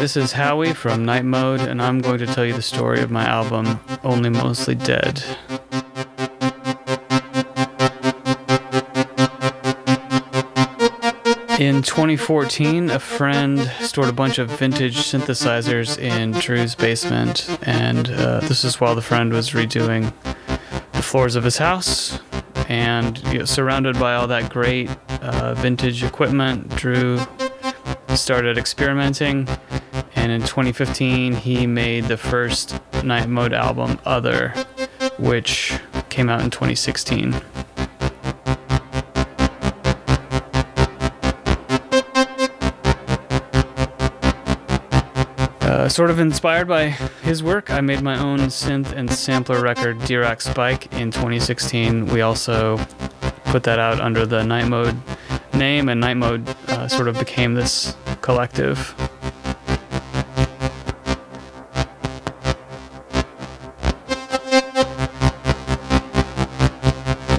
this is Howie from Night Mode, and I'm going to tell you the story of my album, Only Mostly Dead. In 2014, a friend stored a bunch of vintage synthesizers in Drew's basement, and this is while the friend was redoing the floors of his house. And surrounded by all that great vintage equipment, Drew started experimenting, and in 2015 he made the first Night Mode album, Other, which came out in 2016. Sort of inspired by his work, I made my own synth and sampler record, Dirac Spike, in 2016. We also put that out under the Night Mode name, and Night Mode sort of became this collective.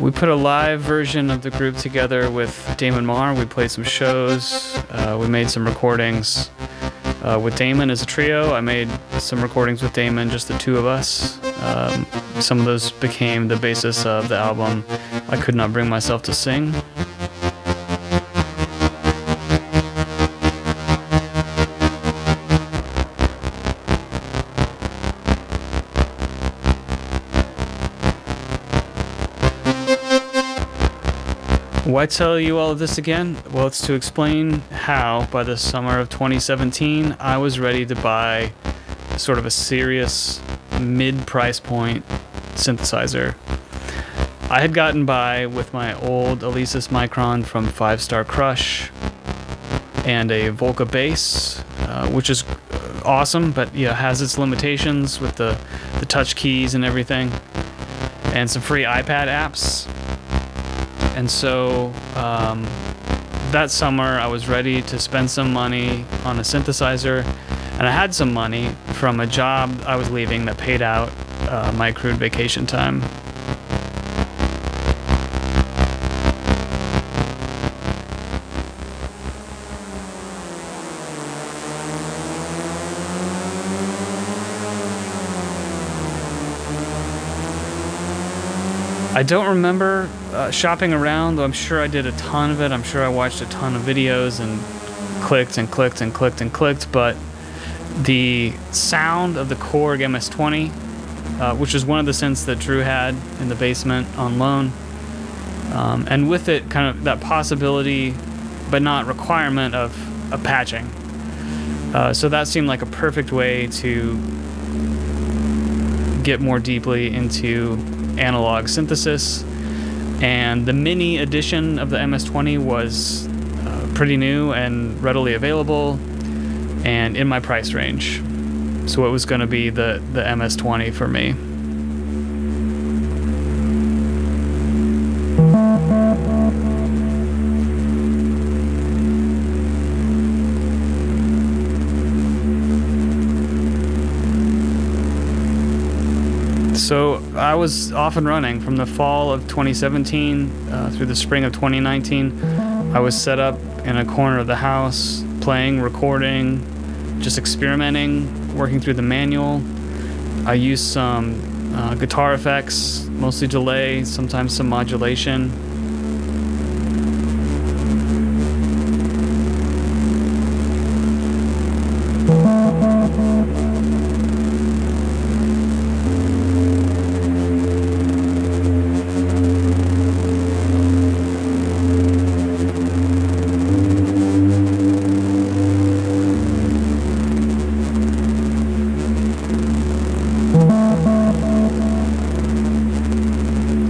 We put a live version of the group together with Damon Marr. We played some shows, we made some recordings with Damon as a trio. I made some recordings with Damon, just the two of us. Some of those became the basis of the album I Could Not Bring Myself to Sing. Why tell you all of this again? Well, it's to explain how, by the summer of 2017, I was ready to buy sort of a serious mid-price point synthesizer. I had gotten by with my old Alesis Micron from 5 Star Crush and a Volca bass, which is awesome, but has its limitations with the touch keys and everything, and some free iPad apps. And so that summer I was ready to spend some money on a synthesizer, and I had some money from a job I was leaving that paid out my accrued vacation time. I don't remember shopping around, though I'm sure I did a ton of it. I'm sure I watched a ton of videos and clicked and clicked and clicked and clicked, but the sound of the Korg MS-20, which was one of the synths that Drew had in the basement on loan, and with it kind of that possibility, but not requirement, of patching. So that seemed like a perfect way to get more deeply into analog synthesis, and the mini edition of the MS-20 was pretty new and readily available and in my price range, so it was going to be the MS-20 for me. So I was off and running from the fall of 2017 through the spring of 2019. I was set up in a corner of the house, playing, recording, just experimenting, working through the manual. I used some guitar effects, mostly delay, sometimes some modulation.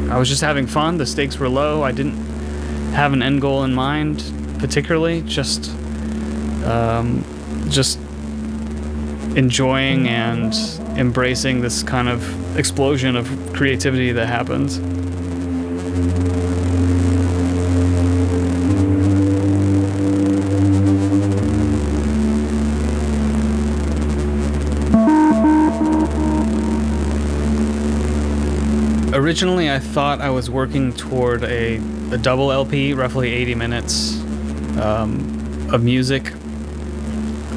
I was just having fun. The stakes were low. I didn't have an end goal in mind particularly, just enjoying and embracing this kind of explosion of creativity that happens. Originally, I thought I was working toward a double LP, roughly 80 minutes of music.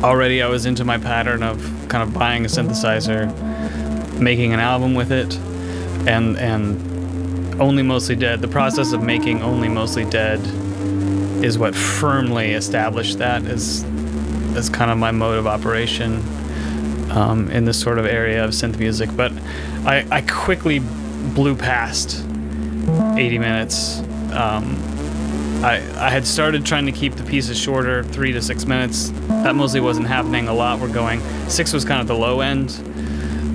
Already I was into my pattern of kind of buying a synthesizer, making an album with it, and Only Mostly Dead. The process of making Only Mostly Dead is what firmly established that as kind of my mode of operation in this sort of area of synth music. But I quickly blew past 80 minutes. I had started trying to keep the pieces shorter, 3 to 6 minutes. That mostly wasn't happening. A lot were going, 6 was kind of the low end,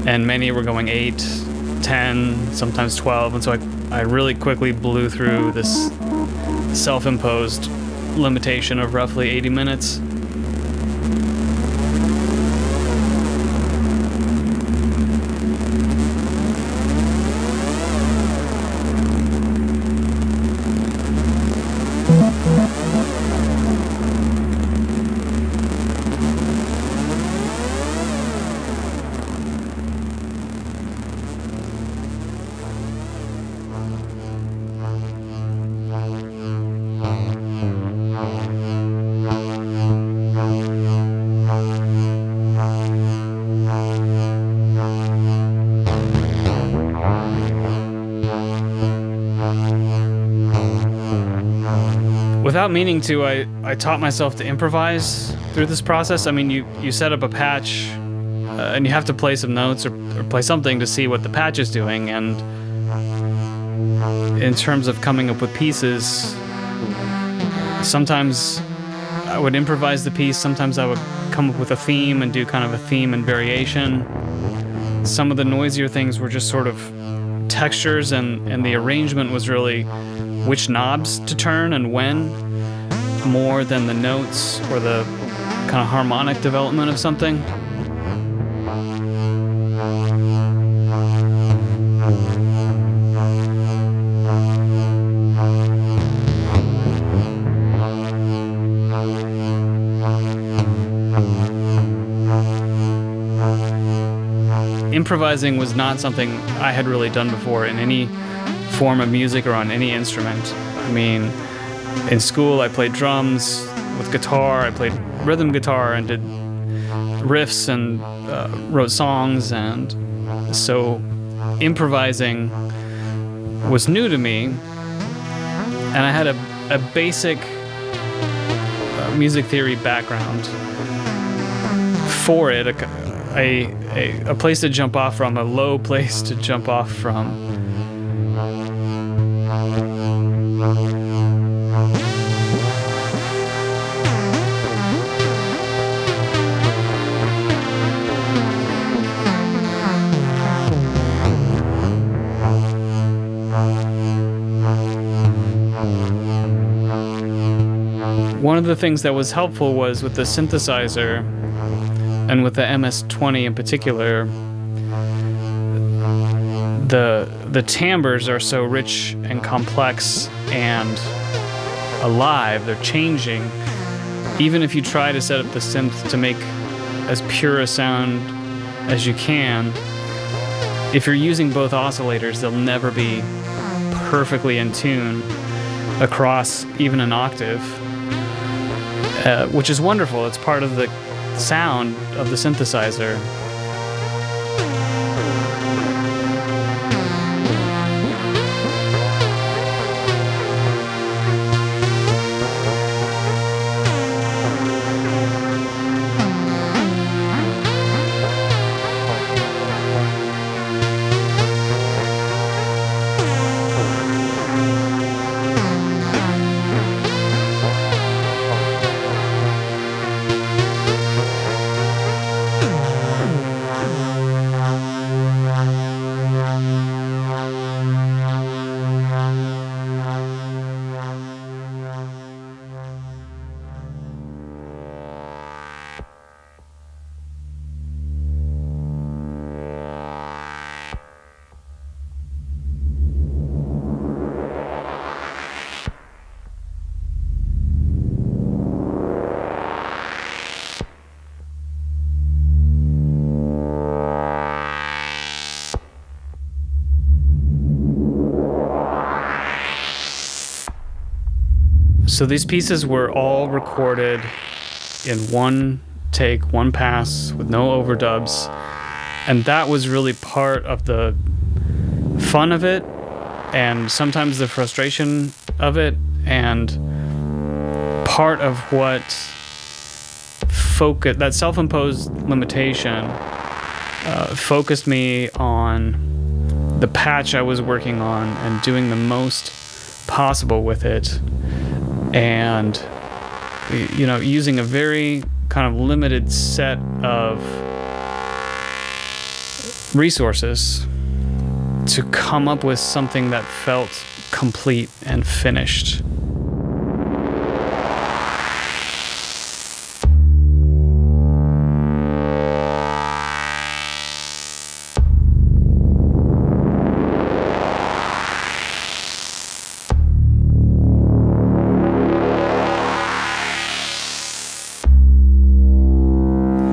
and many were going 8, 10, sometimes 12. And so I really quickly blew through this self-imposed limitation of roughly 80 minutes. Without meaning to, I taught myself to improvise through this process. I mean, you set up a patch, and you have to play some notes or play something to see what the patch is doing. And in terms of coming up with pieces, sometimes I would improvise the piece, sometimes I would come up with a theme and do kind of a theme and variation. Some of the noisier things were just sort of textures, and the arrangement was really which knobs to turn and when, more than the notes or the kind of harmonic development of something. Improvising was not something I had really done before in any form of music or on any instrument. I mean, in school I played drums with guitar, I played rhythm guitar and did riffs and wrote songs, and so improvising was new to me, and I had a basic music theory background for it, a place to jump off from, a low place to jump off from. One of the things that was helpful was with the synthesizer, and with the MS-20 in particular, the timbres are so rich and complex and alive, they're changing. Even if you try to set up the synth to make as pure a sound as you can, if you're using both oscillators, they'll never be perfectly in tune across even an octave, which is wonderful. It's part of the sound of the synthesizer. So these pieces were all recorded in one take, one pass with no overdubs. And that was really part of the fun of it, and sometimes the frustration of it, and part of what that self-imposed limitation focused me on the patch I was working on and doing the most possible with it, and using a very kind of limited set of resources to come up with something that felt complete and finished.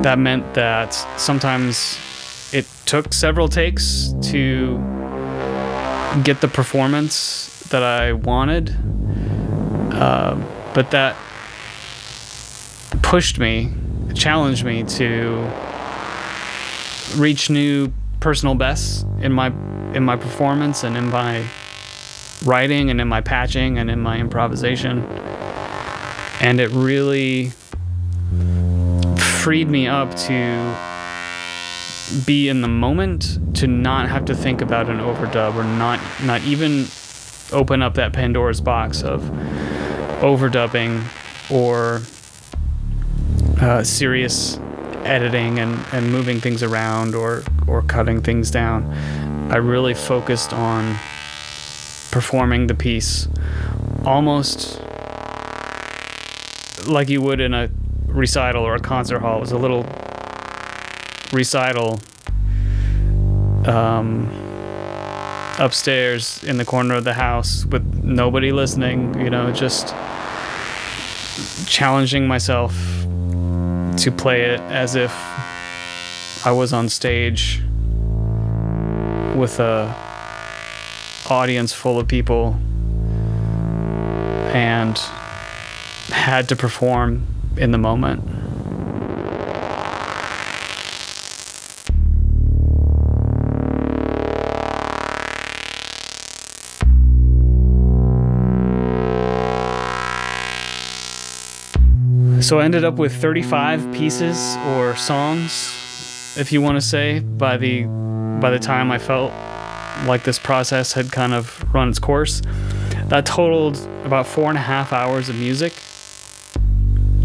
That meant that sometimes it took several takes to get the performance that I wanted, but that pushed me, challenged me to reach new personal bests in my performance and in my writing and in my patching and in my improvisation, and it really freed me up to be in the moment, to not have to think about an overdub, or not even open up that Pandora's box of overdubbing or serious editing and moving things around or cutting things down. I really focused on performing the piece almost like you would in a recital or a concert hall. It was a little recital upstairs in the corner of the house with nobody listening, just challenging myself to play it as if I was on stage with a audience full of people and had to perform in the moment. So I ended up with 35 pieces or songs, if you want to say, by the time I felt like this process had kind of run its course. That totaled about 4.5 hours of music.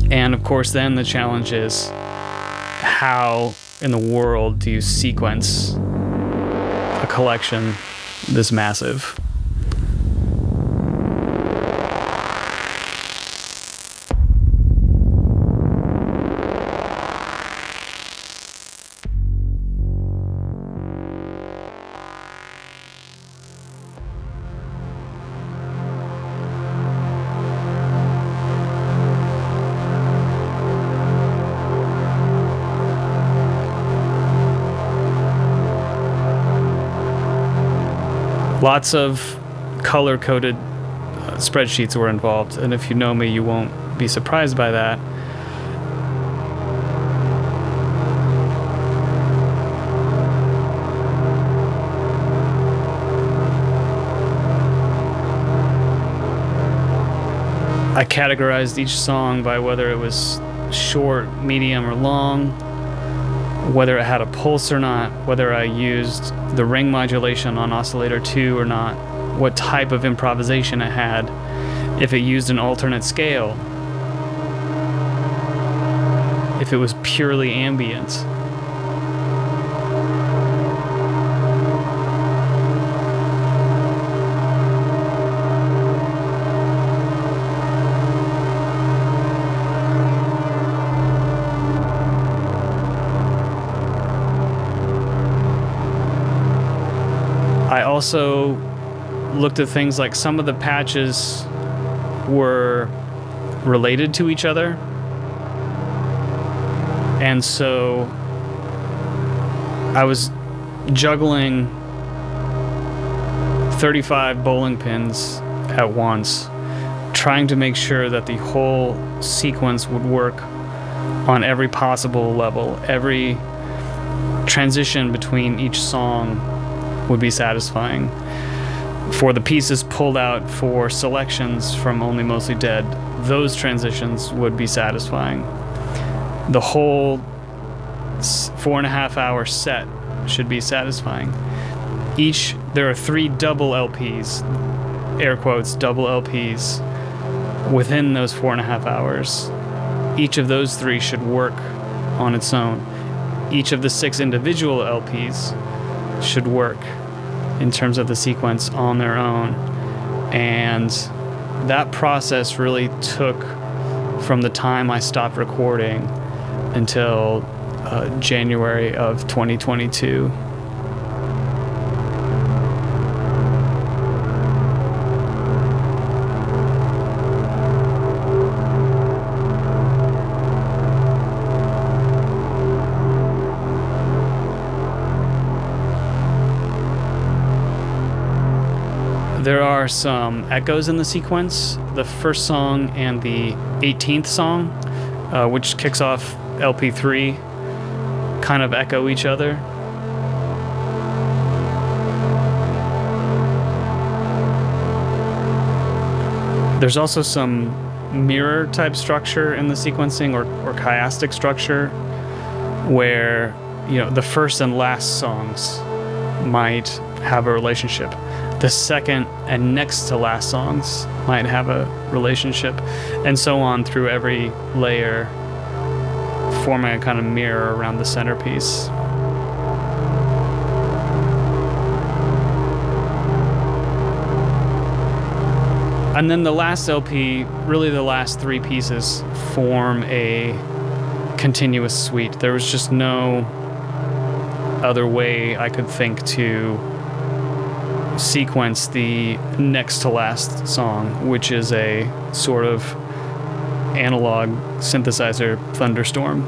And of course, then the challenge is, how in the world do you sequence a collection this massive? Lots of color-coded spreadsheets were involved, and if you know me, you won't be surprised by that. I categorized each song by whether it was short, medium, or long, whether it had a pulse or not, whether I used the ring modulation on oscillator 2 or not, what type of improvisation it had, if it used an alternate scale, if it was purely ambient. I also looked at things like some of the patches were related to each other, and so I was juggling 35 bowling pins at once, trying to make sure that the whole sequence would work on every possible level. Every transition between each song would be satisfying. For the pieces pulled out for selections from Only Mostly Dead, those transitions would be satisfying. The whole 4.5 hour set should be satisfying. There are 3 double LPs, air quotes, double LPs, within those 4.5 hours. Each of those 3 should work on its own. Each of the 6 individual LPs should work in terms of the sequence on their own. And that process really took from the time I stopped recording until January of 2022. There are some echoes in the sequence. The first song and the 18th song, which kicks off LP3, kind of echo each other. There's also some mirror type structure in the sequencing, or chiastic structure, where the first and last songs might have a relationship. The second and next to last songs might have a relationship, and so on through every layer, forming a kind of mirror around the centerpiece. And then the last LP, really the last 3 pieces, form a continuous suite. There was just no other way I could think to sequence the next to last song, which is a sort of analog synthesizer thunderstorm.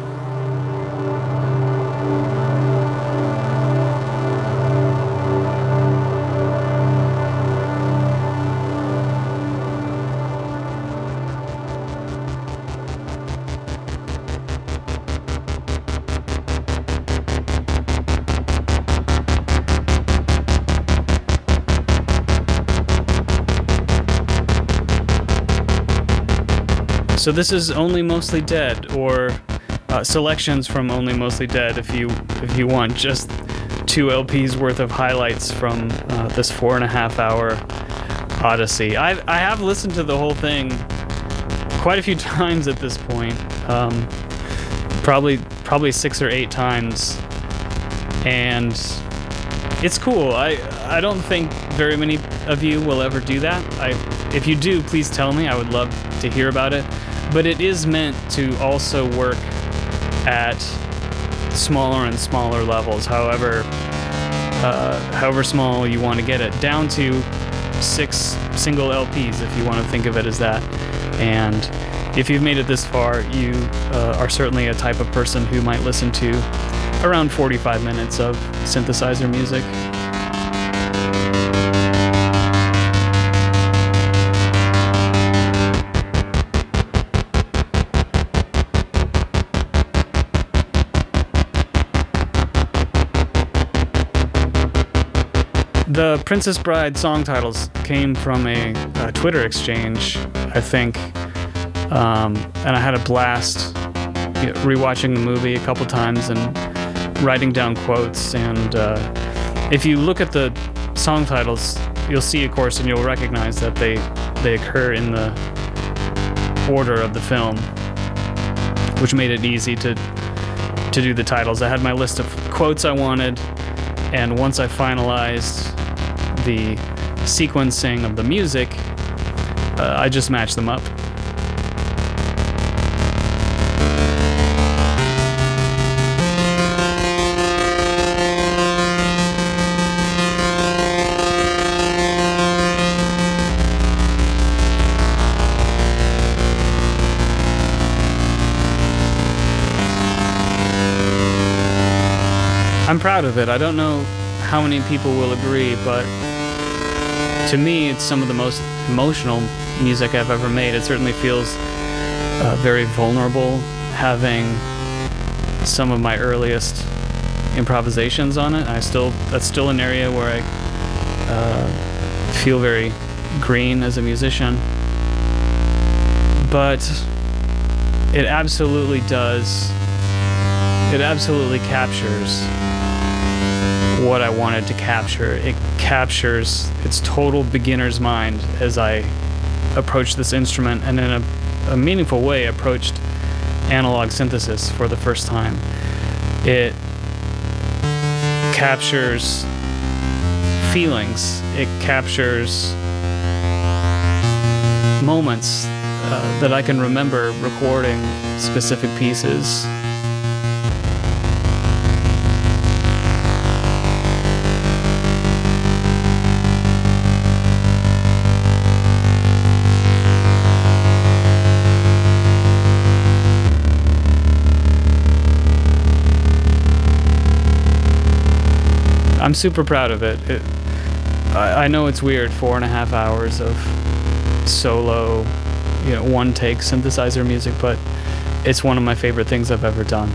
So this is Only Mostly Dead, or selections from Only Mostly Dead, if you want just 2 LPs worth of highlights from this 4.5 hour odyssey. I have listened to the whole thing quite a few times at this point, probably 6 or 8 times, and it's cool. I don't think very many of you will ever do that. If you do, please tell me. I would love to hear about it. But it is meant to also work at smaller and smaller levels, however small you want to get it, down to 6 single LPs, if you want to think of it as that. And if you've made it this far, you are certainly a type of person who might listen to around 45 minutes of synthesizer music. The Princess Bride song titles came from a Twitter exchange, I think, and I had a blast rewatching the movie a couple times and writing down quotes. And if you look at the song titles, you'll see, of course, and you'll recognize that they occur in the order of the film, which made it easy to do the titles. I had my list of quotes I wanted, and once I finalized the sequencing of the music, I just matched them up. I'm proud of it. I don't know how many people will agree, but to me, it's some of the most emotional music I've ever made. It certainly feels very vulnerable, having some of my earliest improvisations on it. That's still an area where I feel very green as a musician. But it absolutely does. It absolutely captures what I wanted to capture. It captures its total beginner's mind as I approached this instrument, and in a meaningful way approached analog synthesis for the first time. It captures feelings. It captures moments that I can remember recording specific pieces. I'm super proud of it. I know it's weird, 4.5 hours of solo, one-take synthesizer music, but it's one of my favorite things I've ever done.